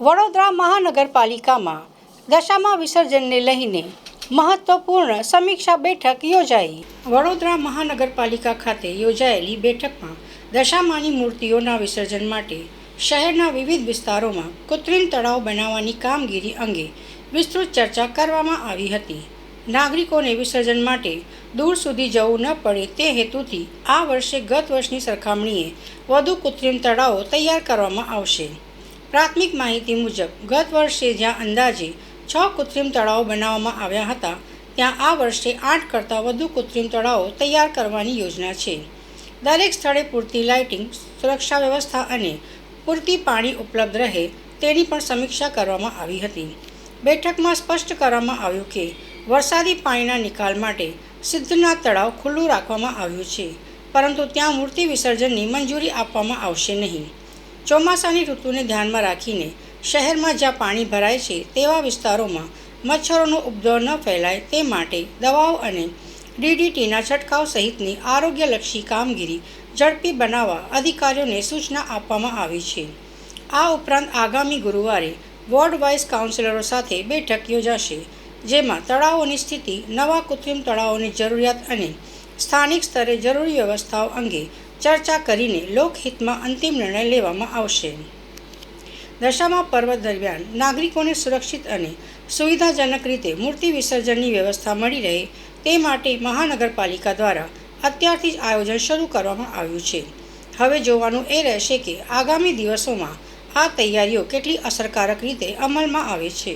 વડોદરા મહાનગરપાલિકામાં દશામા વિસર્જનને લઈને મહત્વપૂર્ણ સમીક્ષા બેઠક યોજાઈ। વડોદરા મહાનગરપાલિકા ખાતે યોજાયેલી બેઠકમાં દશામાની મૂર્તિઓના વિસર્જન માટે શહેરના વિવિધ વિસ્તારોમાં કૃત્રિમ તળાવ બનાવવાની કામગીરી અંગે વિસ્તૃત ચર્ચા કરવામાં આવી હતી। નાગરિકોને વિસર્જન માટે દૂર સુધી જવું ન પડે તે હેતુથી આ વર્ષે ગત વર્ષની સરખામણીએ વધુ કૃત્રિમ તળાવો તૈયાર કરવામાં આવશે। પ્રાથમિક માહિતી મુજબ ગત વર્ષે જ્યાં અંદાજે 6 કૃત્રિમ તળાવો બનાવવામાં આવ્યા હતા, ત્યાં આ વર્ષે 8 કરતાં વધુ કૃત્રિમ તળાવો તૈયાર કરવાની યોજના છે। દરેક સ્થળે પૂરતી લાઇટિંગ, સુરક્ષા વ્યવસ્થા અને પૂરતી પાણી ઉપલબ્ધ રહે તેની પણ સમીક્ષા કરવામાં આવી હતી। બેઠકમાં સ્પષ્ટ કરવામાં આવ્યું કે વરસાદી પાણીના નિકાલ માટે સિદ્ધનાથ તળાવ ખુલ્લું રાખવામાં આવ્યું છે, પરંતુ ત્યાં મૂર્તિ વિસર્જનની મંજૂરી આપવામાં આવશે નહીં। ચોમાસાની ઋતુને ધ્યાનમાં રાખીને શહેરમાં જ્યાં પાણી ભરાય છે તેવા વિસ્તારોમાં મચ્છરોનો ઉપદ્રવ ન ફેલાય તે માટે દવાઓ અને DDTના છંટકાવ સહિતની આરોગ્યલક્ષી કામગીરી ઝડપી બનાવવા અધિકારીઓને સૂચના આપવામાં આવી છે। આ ઉપરાંત આગામી ગુરુવારે વોર્ડ વાઇઝ કાઉન્સિલરો સાથે બેઠક યોજાશે, જેમાં તળાવોની સ્થિતિ, નવા કૃત્રિમ તળાવોની જરૂરિયાત અને સ્થાનિક સ્તરે જરૂરી વ્યવસ્થાઓ અંગે ચર્ચા કરીને લોકહિતમાં અંતિમ નિર્ણય લેવામાં આવશે। દશામા પર્વ દરમિયાન નાગરિકોને સુરક્ષિત અને સુવિધાજનક રીતે મૂર્તિ વિસર્જનની વ્યવસ્થા મળી રહે તે માટે મહાનગરપાલિકા દ્વારા અત્યારથી જ આયોજન શરૂ કરવામાં આવ્યું છે। હવે જોવાનું એ રહેશે કે આગામી દિવસોમાં આ તૈયારીઓ કેટલી અસરકારક રીતે અમલમાં આવે છે।